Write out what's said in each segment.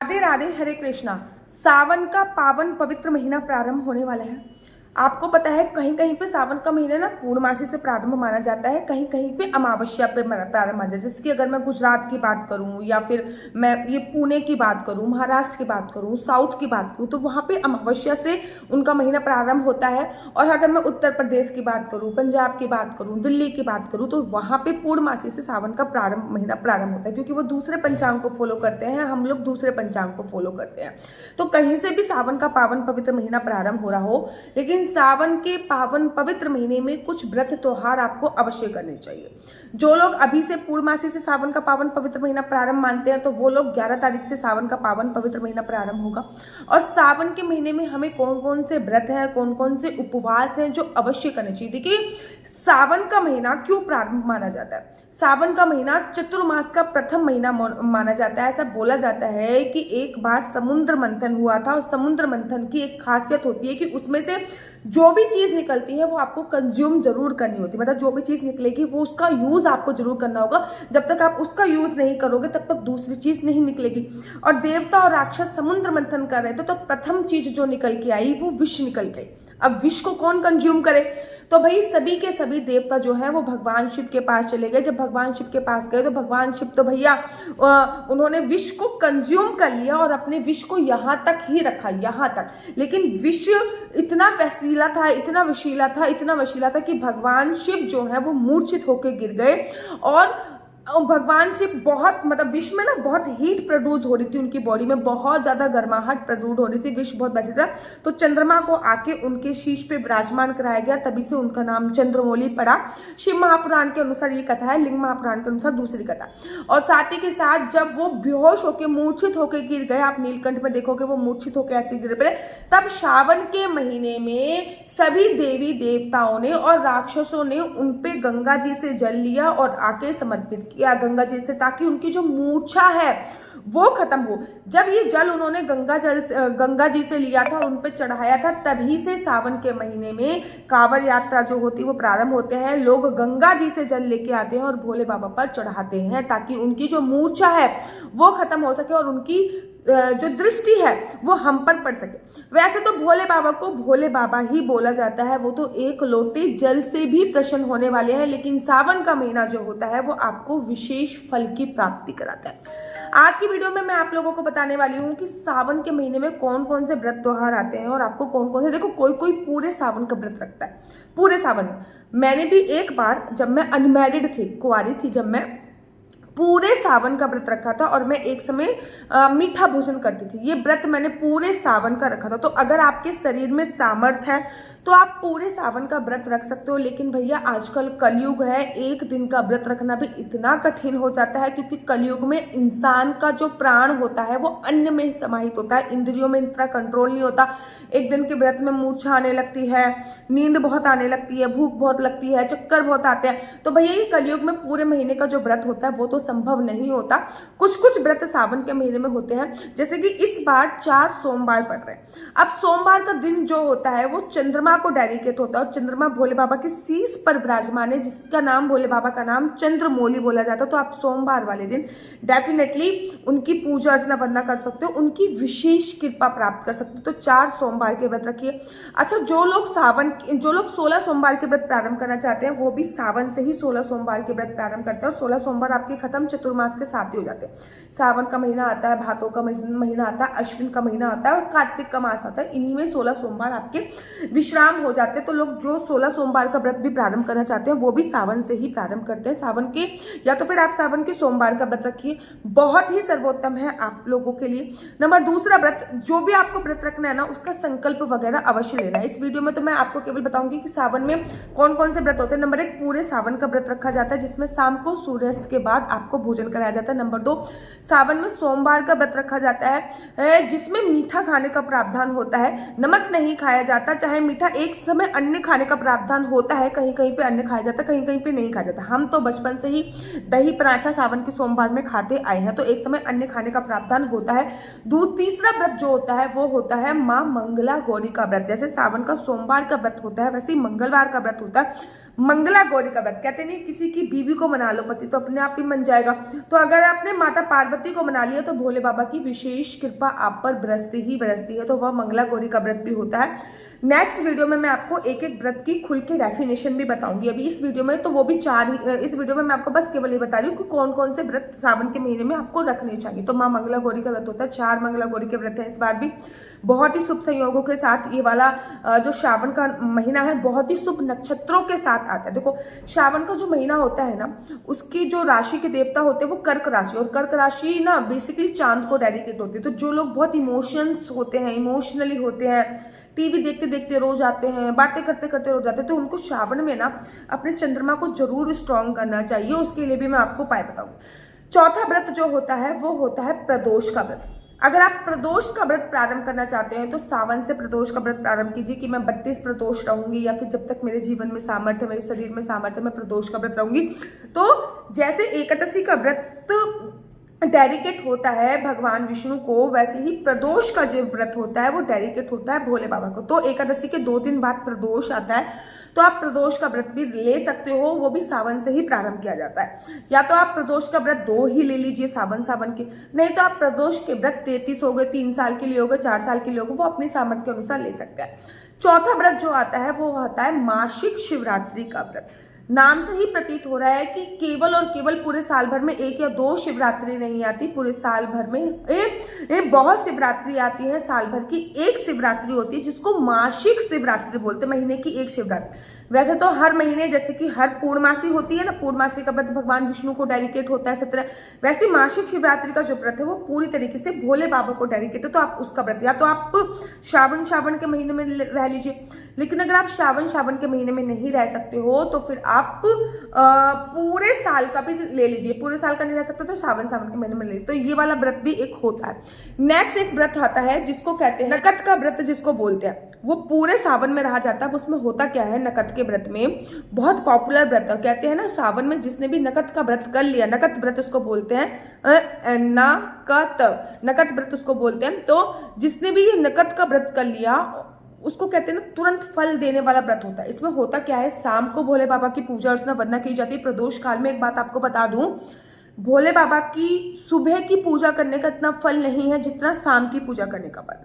राधे राधे, हरे कृष्णा। सावन का पावन पवित्र महीना प्रारंभ होने वाला है। आपको पता है कहीं कहीं पे सावन का महीना ना पूर्णमासी से प्रारंभ माना जाता है, कहीं कहीं पे अमावस्या पे प्रारंभ माना जाता है। जैसे कि अगर मैं गुजरात की बात करूं या फिर मैं ये पुणे की बात करूं, महाराष्ट्र की बात करूं, साउथ की बात करूं, तो वहां पे अमावस्या से उनका महीना प्रारंभ होता है। और अगर मैं उत्तर प्रदेश की बात करूं, पंजाब की बात करूं, दिल्ली की बात करूं, तो वहां पे पूर्णमासी से सावन का महीना प्रारंभ होता है, क्योंकि वो दूसरे पंचांग को फॉलो करते हैं, हम लोग दूसरे पंचांग को फॉलो करते हैं। तो कहीं से भी सावन का पावन पवित्र महीना प्रारंभ हो रहा हो, लेकिन सावन के पावन पवित्र महीने में कुछ व्रत त्योहार आपको अवश्य करने चाहिए। जो लोग अभी से पूर्णमासी से सावन का पावन पवित्र महीना प्रारंभ मानते हैं, तो वो लोग 11 तारीख से सावन का पावन पवित्र महीना प्रारंभ होगा। और सावन के महीने में हमें कौन कौन से व्रत हैं, कौन कौन से उपवास हैं जो अवश्य करने चाहिए। देखिए, सावन का महीना क्यों प्रारंभ माना जाता है। सावन का महीना चतुर्मास का प्रथम महीना माना जाता है। ऐसा बोला जाता है कि एक बार समुद्र मंथन हुआ था, और समुद्र मंथन की एक खासियत होती है कि उसमें से जो भी चीज निकलती है वो आपको कंज्यूम जरूर करनी होती है। मतलब जो भी चीज निकलेगी वो उसका यूज आपको जरूर करना होगा। जब तक आप उसका यूज नहीं करोगे तब तक दूसरी चीज नहीं निकलेगी। और देवता और राक्षस समुद्र मंथन कर रहे थे, तो प्रथम चीज जो निकल के आई वो विष निकल गई। अब विष को कौन कंज्यूम करे, तो भाई सभी के सभी देवता जो है वो भगवान शिव के पास चले गए। जब भगवान शिव के पास गए तो भगवान शिव तो भैया उन्होंने विष को कंज्यूम कर लिया और अपने विष को यहाँ तक ही रखा, यहाँ तक। लेकिन विष इतना वसीला था, इतना वशीला था, इतना वशीला था कि भगवान शिव जो है वो मूर्छित होकर गिर गए। और भगवान शिव बहुत मतलब विष में ना बहुत हीट प्रोड्यूस हो रही थी, उनकी बॉडी में बहुत ज्यादा गर्माहट प्रोड्यूस हो रही थी, विष बहुत बचा था। तो चंद्रमा को आके उनके शीश पे विराजमान कराया गया, तभी से उनका नाम चंद्रमौली पड़ा। शिव महापुराण के अनुसार ये कथा है, लिंग महापुराण के अनुसार दूसरी कथा। और साथ ही के साथ जब वो बेहोश होकर मूर्छित होकर गिर गए, आप नीलकंठ में देखोगे वो मूर्छित होकर ऐसे गिर पड़े, तब श्रावण के महीने में सभी देवी देवताओं ने और राक्षसों ने उनपे गंगा जी से जल लिया और आके समर्पित किया गंगा जी से, ताकि उनकी जो मूर्छा है वो खत्म हो। जब ये जल उन्होंने गंगा जी से लिया था और उन पे चढ़ाया था, तभी से सावन के महीने में कांवड़ यात्रा जो होती है वो प्रारंभ होते हैं। लोग गंगा जी से जल लेके आते हैं और भोले बाबा पर चढ़ाते हैं, ताकि उनकी जो मूर्छा है वो खत्म हो सके और उनकी जो दृष्टि है वो हम पर पड़ सके। वैसे तो भोले बाबा को भोले बाबा ही बोला जाता है, वो तो एक लोटे जल से भी प्रसन्न होने वाले हैं। लेकिन सावन का महीना जो होता है वो आपको विशेष फल की प्राप्ति कराता है। आज की वीडियो में मैं आप लोगों को बताने वाली हूँ कि सावन के महीने में कौन कौन से व्रत त्योहार आते हैं और आपको कौन कौन से। देखो, कोई कोई पूरे सावन का व्रत रखता है, पूरे सावन। मैंने भी एक बार जब मैं अनमैरिड थी, कुंवारी थी, जब मैं पूरे सावन का व्रत रखा था, और मैं एक समय मीठा भोजन करती थी। ये व्रत मैंने पूरे सावन का रखा था। तो अगर आपके शरीर में सामर्थ्य है तो आप पूरे सावन का व्रत रख सकते हो। लेकिन भैया आजकल कलयुग है, एक दिन का व्रत रखना भी इतना कठिन हो जाता है, क्योंकि कलयुग में इंसान का जो प्राण होता है वो अन्न में समाहित होता है, इंद्रियों में इतना कंट्रोल नहीं होता। एक दिन के व्रत में मूर्छा आने लगती है, नींद बहुत आने लगती है, भूख बहुत लगती है, चक्कर बहुत आते हैं। तो भैया ये कलयुग में पूरे महीने का जो व्रत होता है वो तो संभव नहीं होता। कुछ कुछ व्रत सावन के महीने में होते हैं, जैसे कि इस बार 4 सोमवार पड़ रहे हैं। अब सोमवार का दिन जो होता है वो चंद्रमा को डेडिकेट होता है, और चंद्रमा भोले बाबा के शीश पर विराजमान है, जिसका नाम भोले बाबा का नाम चंद्रमौली बोला जाता है। तो आप सोमवार वाले दिन डेफिनेटली उनकी पूजा अर्चना वंदना कर सकते हो, उनकी विशेष कृपा प्राप्त कर सकते हो। तो 4 सोमवार के व्रत रखिए। अच्छा, जो लोग 16 सोमवार के व्रत प्रारंभ करना चाहते हैं वो भी सावन से ही 16 सोमवार के व्रत प्रारंभ करते हैं, और 16 सोमवार आपके खत्म चतुर्मास के साथ ही हो जाते हैं। सावन का महीना आता है, भादों का महीना आता है, अश्विन का महीना आता है और कार्तिक का मास आता है। इन्हीं में 16 सोमवार आपके विश्राम हो जाते हैं। तो लोग जो 16 सोमवार का व्रत भी प्रारंभ करना चाहते हैं वो भी सावन से ही प्रारंभ करते हैं। सावन के या तो फिर आप सावन के सोमवार का व्रत रखिए, बहुत ही सर्वोत्तम है आप लोगों के लिए। नंबर दूसरा व्रत, जो भी आपको व्रत रखना है ना, उसका संकल्प वगैरह अवश्य लेना है। इस वीडियो में तो मैं आपको केवल बताऊंगी कि सावन में कौन कौन से व्रत होते हैं। नंबर 1, पूरे सावन का व्रत रखा जाता है, जिसमें शाम को सूर्यास्त के बाद आपको भोजन कराया जाता है। नंबर 2, सावन में सोमवार का व्रत रखा जाता है, जिसमें मीठा खाने का प्रावधान होता है, नमक नहीं खाया जाता। चाहे मीठा एक समय अन्य खाने का प्रावधान होता है, कहीं कहीं पे अन्य खाया जाता है, कहीं कहीं पे नहीं खाया जाता। हम तो बचपन से ही दही पराठा सावन के सोमवार में खाते आए हैं, तो एक समय अन्य खाने का प्रावधान होता है। तीसरा व्रत जो होता है वो होता है माँ मंगला गौरी का व्रत। जैसे सावन का सोमवार का व्रत होता है, वैसे ही मंगलवार का व्रत होता है। मंगला गौरी का व्रत, कहते नहीं किसी की बीवी को मना लो पति तो अपने आप ही मन जाएगा। तो अगर आपने माता पार्वती को मना लिया तो भोले बाबा की विशेष कृपा आप पर बरसती ही बरसती है। तो वह मंगला गौरी का व्रत भी होता है। नेक्स्ट वीडियो में मैं आपको एक एक व्रत की खुल के डेफिनेशन भी बताऊंगी। अभी इस वीडियो में तो वो भी इस वीडियो में मैं आपको बस केवल ये बता रही हूँ कि कौन कौन से व्रत सावन के महीने में आपको रखने चाहिए। तो माँ मंगला गौरी का व्रत होता है, 4 मंगला गौरी के व्रत है इस बार भी। बहुत ही शुभ संयोगों के साथ ये वाला जो श्रावण का महीना है बहुत ही शुभ नक्षत्रों के साथ आता है। देखो श्रावण का जो महीना होता है ना, उसकी जो राशि के देवता होते हैं वो कर्क राशि, और कर्क राशि ना बेसिकली चांद को डेडिकेट होती है। तो जो लोग बहुत इमोशंस होते हैं, इमोशनली होते हैं, टीवी देखते देखते रो जाते हैं, बातें करते करते रो जाते हैं, तो उनको श्रावण में ना अपने चंद्रमा को जरूर स्ट्रॉन्ग करना चाहिए। उसके लिए भी मैं आपको उपाय बताऊंगी। चौथा व्रत जो होता है वो होता है प्रदोष का व्रत। अगर आप प्रदोष का व्रत प्रारंभ करना चाहते हैं तो सावन से प्रदोष का व्रत प्रारंभ कीजिए कि मैं 32 प्रदोष रहूंगी, या फिर जब तक मेरे जीवन में सामर्थ्य, मेरे शरीर में सामर्थ्य, मैं प्रदोष का व्रत रहूंगी। तो जैसे एकादशी का व्रत डेडिकेट होता है भगवान विष्णु को, वैसे ही प्रदोष का जो व्रत होता है वो डेडिकेट होता है भोले बाबा को। तो एकादशी के 2 दिन बाद प्रदोष आता है, तो आप प्रदोष का व्रत भी ले सकते हो, वो भी सावन से ही प्रारंभ किया जाता है। या तो आप प्रदोष का व्रत 2 ही ले लीजिए सावन के, नहीं तो आप प्रदोष के व्रत 33 हो गए, 3 साल के लिए हो गए, 4 साल के लिए हो गए, वो अपनी सामर्थ्य के अनुसार ले सकते हैं। चौथा व्रत जो आता है वो आता है मासिक शिवरात्रि का व्रत। नाम से ही प्रतीत हो रहा है कि केवल और केवल पूरे साल भर में 1 या 2 शिवरात्रि नहीं आती, पूरे साल भर में बहुत शिवरात्रि आती है। साल भर की एक शिवरात्रि होती है जिसको मासिक शिवरात्रि बोलते हैं, महीने की एक शिवरात्रि। वैसे तो हर महीने जैसे कि हर पूर्णमासी होती है ना, पूर्णमासी का व्रत भगवान विष्णु को डेडिकेट होता है 17, वैसे मासिक शिवरात्रि का जो व्रत है वो पूरी तरीके से भोले बाबा को डेडिकेट है। तो आप उसका व्रत या तो आप श्रावण के महीने में रह लीजिए, लेकिन अगर आप श्रावण के महीने में नहीं रह सकते हो तो फिर आप पूरे साल का भी ले लीजिए। पूरे साल का नहीं रह सकते तो श्रावण के महीने में ले लीजिए। तो ये वाला व्रत भी एक होता है। नेक्स्ट एक व्रत आता है जिसको कहते हैं नकद का व्रत, जिसको बोलते हैं। वो पूरे सावन में रहा जाता है। उसमें होता क्या है, नकद के व्रत में बहुत पॉपुलर व्रत है, कहते हैं ना सावन में जिसने भी नकद का व्रत कर लिया, नकद व्रत उसको बोलते हैं, नकद व्रत उसको बोलते हैं। तो जिसने भी ये नकद का व्रत कर लिया उसको कहते हैं ना तुरंत फल देने वाला व्रत होता है। इसमें होता क्या है, शाम को भोले बाबा की पूजा अर्चना वंदना की जाती है। प्रदोष काल में एक बात आपको बता दूं, भोले बाबा की सुबह की पूजा करने का इतना फल नहीं है जितना शाम की पूजा करने का फल,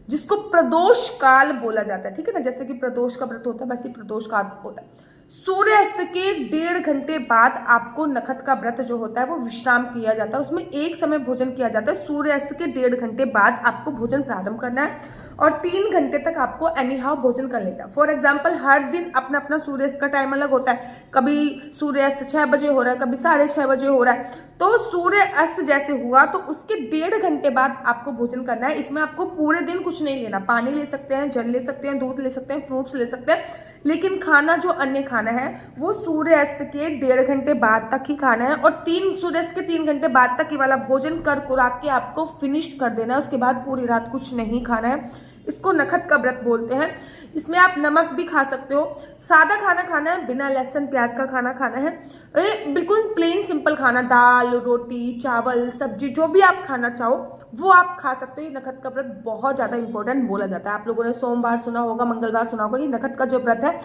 जिसको प्रदोष काल बोला जाता है। ठीक है ना, जैसे कि प्रदोष का व्रत होता है वैसे प्रदोष काल होता है। सूर्यास्त के 1.5 घंटे बाद आपको नखत का व्रत जो होता है वो विश्राम किया जाता है। उसमें एक समय भोजन किया जाता है। सूर्यास्त के 1.5 घंटे बाद आपको भोजन प्रारंभ करना है और 3 घंटे तक आपको एनी हाउ भोजन कर लेना है। फॉर एग्जाम्पल हर दिन अपना अपना सूर्यास्त का टाइम अलग होता है। कभी सूर्यास्त 6 बजे हो रहा है, कभी 6:30 बजे हो रहा है। तो सूर्य अस्त जैसे हुआ तो उसके 1.5 घंटे बाद आपको भोजन करना है। इसमें आपको पूरे दिन कुछ नहीं लेना, पानी ले सकते हैं, जल ले सकते हैं, दूध ले सकते हैं, फ्रूट्स ले सकते हैं, लेकिन खाना जो अन्य खाना है वो सूर्यास्त के 1.5 घंटे बाद तक ही खाना है। और सूर्यास्त के 3 घंटे बाद तक ये वाला भोजन कर कुराक के आपको फिनिश कर देना है। उसके बाद पूरी रात कुछ नहीं खाना है। इसको नखत का व्रत बोलते हैं। इसमें आप नमक भी खा सकते हो, सादा खाना खाना है, बिना लहसुन प्याज का खाना खाना है, बिल्कुल प्लेन सिंपल खाना, दाल रोटी चावल सब्जी जो भी आप खाना चाहो वो आप खा सकते हो। ये नखत का व्रत बहुत ज़्यादा इंपॉर्टेंट बोला जाता है। आप लोगों ने सोमवार सुना होगा, मंगलवार सुना होगा। ये नखत का जो व्रत है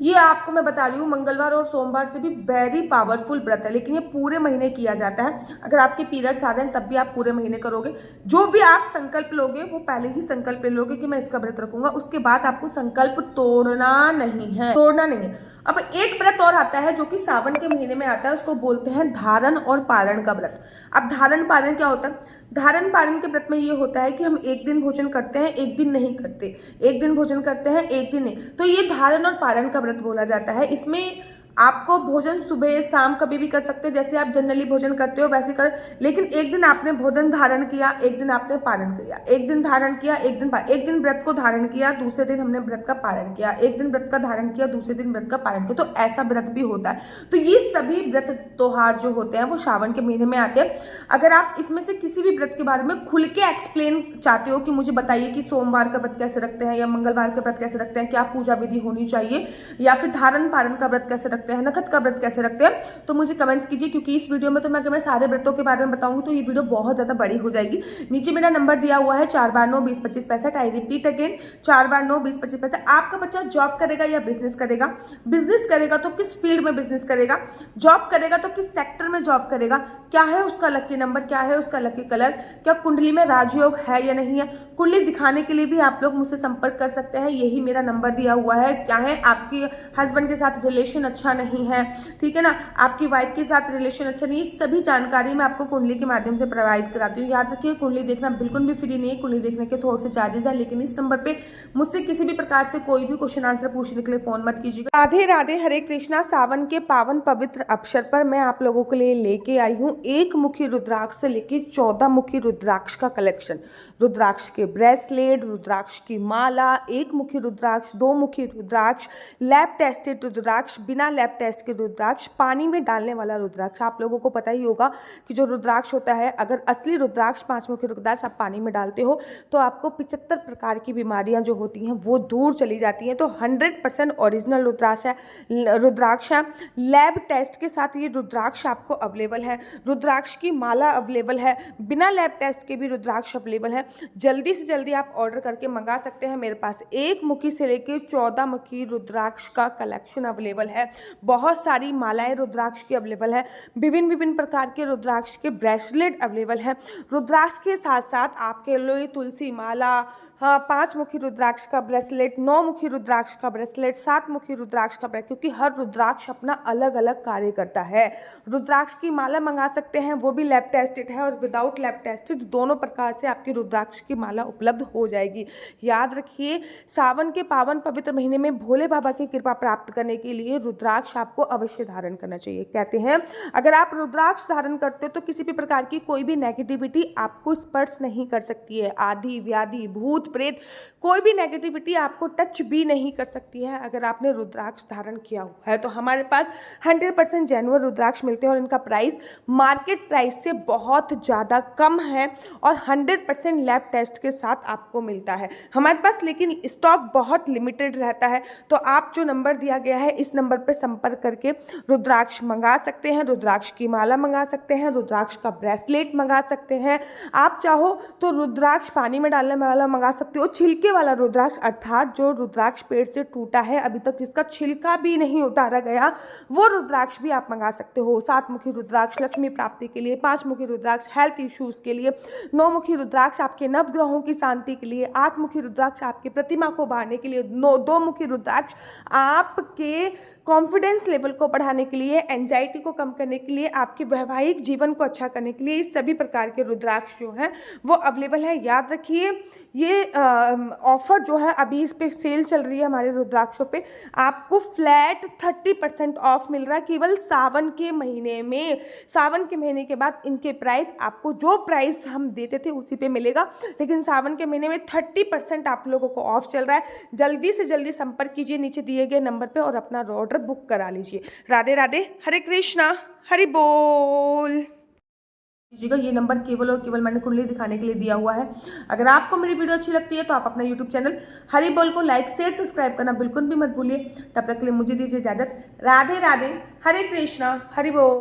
ये आपको मैं बता रही हूँ मंगलवार और सोमवार से भी वेरी पावरफुल व्रत है, लेकिन ये पूरे महीने किया जाता है। अगर आपके पीरियड्स आ रहे हैं तब भी आप पूरे महीने करोगे। जो भी आप संकल्प लोगे वो पहले ही संकल्प ले लोगे कि मैं इसका व्रत रखूंगा, उसके बाद आपको संकल्प तोड़ना नहीं है। अब एक व्रत और आता है जो कि सावन के महीने में आता है, उसको बोलते हैं धारण और पारण का व्रत। अब धारण पारण क्या होता है? धारण पारण के व्रत में ये होता है कि हम एक दिन भोजन करते हैं, एक दिन नहीं करते, एक दिन भोजन करते हैं, एक दिन नहीं। तो ये धारण और पारण का व्रत बोला जाता है। इसमें आपको भोजन सुबह शाम कभी भी कर सकते हैं, जैसे आप जनरली भोजन करते हो वैसे कर, लेकिन एक दिन आपने भोजन धारण किया, एक दिन आपने पारण किया, एक दिन धारण किया, एक दिन व्रत को धारण किया, दूसरे दिन हमने व्रत का पारण किया, एक दिन व्रत का धारण किया, दूसरे दिन व्रत का पारण किया। तो ऐसा व्रत भी होता है। तो ये सभी व्रत त्योहार जो होते हैं वो श्रावण के महीने में आते हैं। अगर आप इसमें से किसी भी व्रत के बारे में खुल के एक्सप्लेन चाहते हो कि मुझे बताइए कि सोमवार का व्रत कैसे रखते हैं या मंगलवार का व्रत कैसे रखते हैं, क्या पूजा विधि होनी चाहिए, या फिर धारण पारण का व्रत कैसे रखते रखते हैं, नखत का व्रत कैसे रखते हैं, तो मुझे कमेंट्स कीजिए, क्योंकि इस वीडियो में तो मैं सारे व्रतों के बारे में बताऊंगी तो ये वीडियो बहुत ज़्यादा बड़ी हो जाएगी। नीचे मेरा नंबर दिया हुआ है 4 बार 9 20 25 65। आई रिपीट अगेन 4 बार 9 20 25 65। आपका बच्चा जॉब करेगा या बिजनेस करेगा, बिजनेस करेगा तो किस फील्ड में बिजनेस करेगा, जॉब करेगा तो किस सेक्टर में जॉब करेगा, क्या है उसका लकी नंबर, क्या है उसका लकी कलर, क्या कुंडली में राजयोग है या नहीं है। कुंडली दिखाने के लिए भी आप लोग मुझसे संपर्क कर सकते हैं, यही मेरा नंबर दिया हुआ है। चाहे आपके हस्बैंड के साथ रिलेशन अच्छा नहीं है, ठीक है ना, आपकी वाइफ के साथ रिलेशन अच्छा नहीं, सभी जानकारी मैं आपको कुंडली के माध्यम से प्रोवाइड कराती हूँ। याद रखिए कुंडली देखना बिल्कुल भी फ्री नहीं है, कुंडली देखने के थोड़े से चार्जेस है, लेकिन इस नंबर पे मुझसे किसी भी प्रकार से कोई भी क्वेश्चन आंसर पूछने के लिए फोन मत कीजिएगा। राधे राधे, हरे कृष्णा। सावन के पावन पवित्र अवसर पर मैं आप लोगों के लिए लेके आई हूँ एक मुखी रुद्राक्ष से लेके 14 मुखी रुद्राक्ष का कलेक्शन। रुद्राक्ष के ब्रेसलेट, रुद्राक्ष की माला, एक मुखी रुद्राक्ष, 2 मुखी रुद्राक्ष, लैब टेस्टेड रुद्राक्ष, बिना लैब टेस्ट के रुद्राक्ष, पानी में डालने वाला रुद्राक्ष। आप लोगों को पता ही होगा कि जो रुद्राक्ष होता है, अगर असली रुद्राक्ष 5 मुखी रुद्राक्ष आप पानी में डालते हो तो आपको 75 प्रकार की बीमारियां जो होती हैं वो दूर चली जाती हैं। तो 100% ओरिजिनल रुद्राक्ष है। लैब टेस्ट के साथ ये रुद्राक्ष आपको अवेलेबल है। रुद्राक्ष की माला अवेलेबल है, बिना लैब टेस्ट के भी रुद्राक्ष अवेलेबल है। जल्दी से जल्दी आप ऑर्डर करके मंगा सकते हैं। मेरे पास 1 मुखी से लेके 14 मुखी रुद्राक्ष का कलेक्शन अवेलेबल है। बहुत सारी मालाएं रुद्राक्ष की अवेलेबल है, विभिन्न प्रकार के रुद्राक्ष के ब्रेसलेट अवेलेबल है। रुद्राक्ष के साथ साथ आपके लिए तुलसी माला, 5 मुखी रुद्राक्ष का ब्रेसलेट, 9 मुखी रुद्राक्ष का ब्रेसलेट, 7 मुखी रुद्राक्ष का ब्रेसलेट, क्योंकि हर रुद्राक्ष अपना अलग अलग कार्य करता है। रुद्राक्ष की माला मंगा सकते हैं, वो भी लैब टेस्टेड है और विदाउट लैब टेस्टेड, दोनों प्रकार से आपकी रुद्राक्ष की माला उपलब्ध हो जाएगी। याद रखिए सावन के पावन पवित्र महीने में भोले बाबा की कृपा प्राप्त करने के लिए रुद्राक्ष आपको अवश्य धारण करना चाहिए। कहते हैं अगर आप रुद्राक्ष धारण करते हो तो किसी भी प्रकार की कोई भी नेगेटिविटी आपको स्पर्श नहीं कर सकती है। आदि व्याधि भूत प्रेत कोई भी नेगेटिविटी आपको टच भी नहीं कर सकती है अगर आपने रुद्राक्ष धारण किया हुआ है। तो हमारे पास 100% जेन्युइन रुद्राक्ष मिलते हैं और इनका प्राइस मार्केट प्राइस से बहुत ज़्यादा कम है और 100% लैब टेस्ट के साथ आपको मिलता है हमारे पास। लेकिन स्टॉक बहुत लिमिटेड रहता है, तो आप जो नंबर दिया गया है इस नंबर पर संपर्क करके रुद्राक्ष मंगा सकते हैं, रुद्राक्ष की माला मंगा सकते हैं, रुद्राक्ष का ब्रेसलेट मंगा सकते हैं। आप चाहो तो रुद्राक्ष पानी में डालने वाला मंगा सकते हो, छिलके वाला रुद्राक्ष, अर्थात जो रुद्राक्ष पेड़ से टूटा है अभी तक जिसका छिलका भी नहीं उतारा गया, वो रुद्राक्ष भी आप मंगा सकते हो। 7 मुखी रुद्राक्ष लक्ष्मी प्राप्ति के लिए, 5 मुखी रुद्राक्ष हेल्थ इश्यूज के लिए, 9 मुखी रुद्राक्ष आपके नवग्रहों की शांति के लिए, 8 मुखी रुद्राक्ष आपकी प्रतिमा को बांधने के लिए, 2 मुखी रुद्राक्ष आपके कॉन्फिडेंस लेवल को बढ़ाने के लिए, एंजाइटी को कम करने के लिए, आपके वैवाहिक जीवन को अच्छा करने के लिए, इस सभी प्रकार के रुद्राक्ष जो हैं वो अवेलेबल है। याद रखिए ये ऑफर जो है अभी इस पे सेल चल रही है हमारे रुद्राक्षों पे, आपको फ्लैट 30% ऑफ मिल रहा है केवल सावन के महीने में। सावन के महीने के बाद इनके प्राइस आपको जो प्राइस हम देते थे उसी पे मिलेगा, लेकिन सावन के महीने में 30% आप लोगों को ऑफ चल रहा है। जल्दी से जल्दी संपर्क कीजिए नीचे दिए गए नंबर पे और अपना ऑर्डर बुक करा लीजिए। राधे राधे, हरे कृष्णा, हरि बोल। ये नंबर केवल और केवल मैंने कुंडली दिखाने के लिए दिया हुआ है। अगर आपको मेरी वीडियो अच्छी लगती है तो आप अपना यूट्यूब चैनल हरि बोल को लाइक शेयर सब्सक्राइब करना बिल्कुल भी मत भूलिए। तब तक के लिए मुझे दीजिए इजाजत। राधे राधे, हरे कृष्णा, हरि बोल।